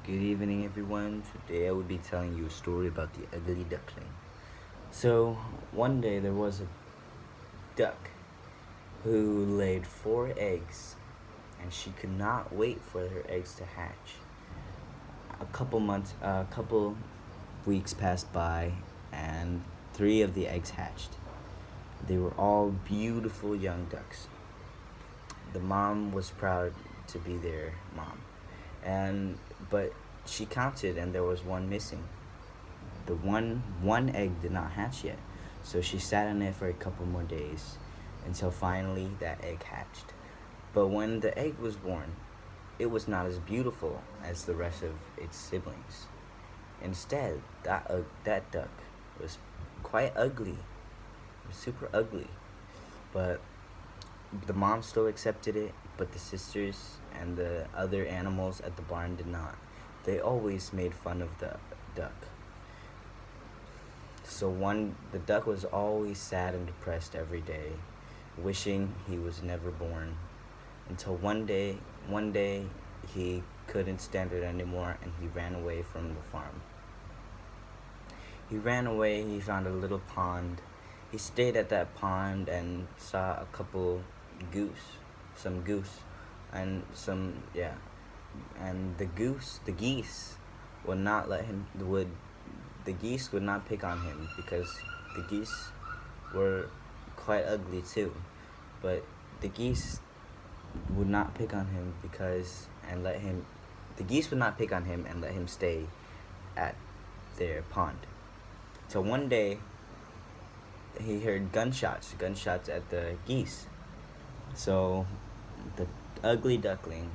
Good evening, everyone. Today I will be telling you a story about the ugly duckling. So, one day there was a duck who laid 4 eggs, and she could not wait for her eggs to hatch. A couple weeks passed by, and 3 of the eggs hatched. They were all beautiful young ducks. The mom was proud to be their mom, and but she counted, and there was one missing. The one egg did not hatch yet, so she sat on it for a couple more days until finally that egg hatched. But when the egg was born, it was not as beautiful as the rest of its siblings. Instead, that duck was quite ugly, super ugly. But the mom still accepted it, but the sisters and the other animals at the barn did not. They always made fun of the duck. So the duck was always sad and depressed every day, wishing he was never born. Until one day he couldn't stand it anymore and he ran away from the farm. He ran away, he found a little pond. He stayed at that pond and saw a couple some goose, and and the geese would not let him would the geese would not pick on him because the geese were quite ugly too. But the geese would not pick on him because and let him the geese would not pick on him and let him stay at their pond. So one day he heard gunshots at the geese. So the ugly duckling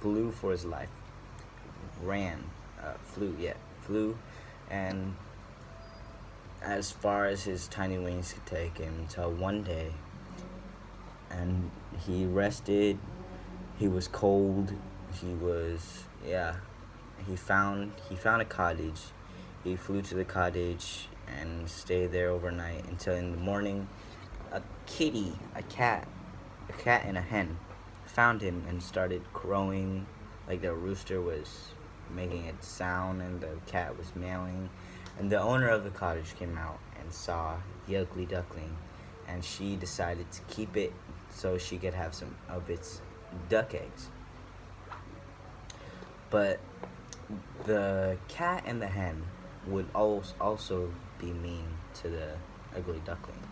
flew for his life, flew, and as far as his tiny wings could take him until one day, and he rested. He was cold. He was he found a cottage. He flew to the cottage and stayed there overnight until in the morning a cat and a hen found him and started crowing like the rooster was making its sound and the cat was meowing. And the owner of the cottage came out and saw the ugly duckling, and she decided to keep it so she could have some of its duck eggs. But the cat and the hen would also be mean to the ugly duckling.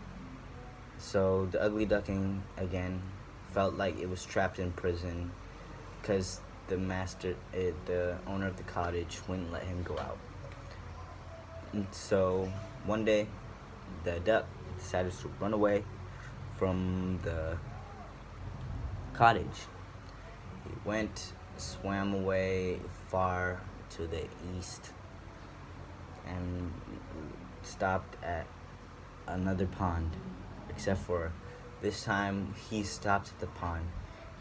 So the ugly duckling again felt like it was trapped in prison because the owner of the cottage wouldn't let him go out. And so one day, the duck decided to run away from the cottage. He swam away far to the east, and stopped at another pond. Except for this time, he stopped at the pond.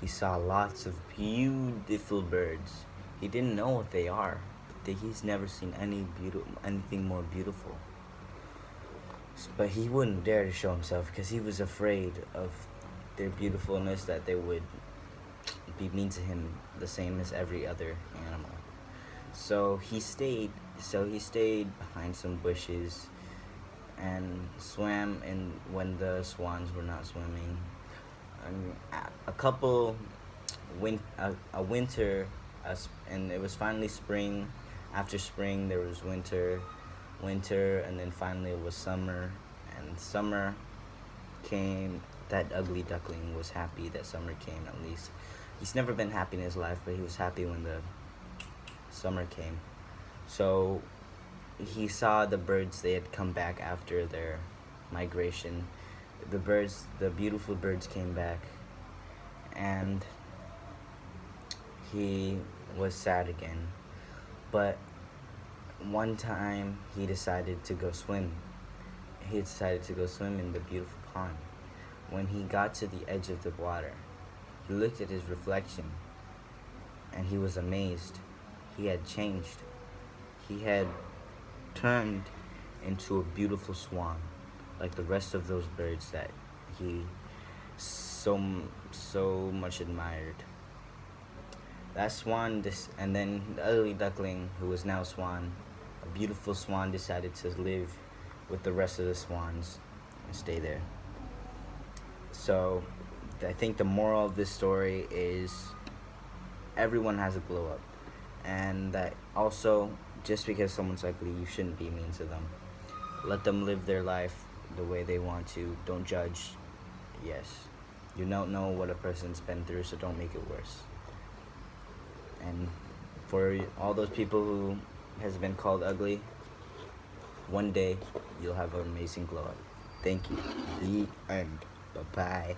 He saw lots of beautiful birds. He didn't know what they are, but he's never seen anything more beautiful. But he wouldn't dare to show himself because he was afraid of their beautifulness, that they would be mean to him the same as every other animal. So he stayed behind some bushes and swam in when the swans were not swimming. And a winter, and it was finally spring. After spring, there was winter, and then finally it was summer. And summer came. That ugly duckling was happy that summer came. At least he's never been happy in his life, but he was happy when the summer came. So he saw the birds. They had come back after their migration. The beautiful birds came back, and he was sad again. But one time he decided to go swim. He decided to go swim in the beautiful pond. When he got to the edge of the water, he looked at his reflection, and he was amazed. He had changed. He had turned into a beautiful swan, like the rest of those birds that he so much admired. That swan, and then the ugly duckling, who is now swan, a beautiful swan, decided to live with the rest of the swans and stay there. So, I think the moral of this story is everyone has a glow up, and that also, just because someone's ugly, you shouldn't be mean to them. Let them live their life the way they want to. Don't judge. Yes, you don't know what a person's been through, so don't make it worse. And for all those people who has been called ugly, one day you'll have an amazing glow up. Thank you. The end. Bye bye.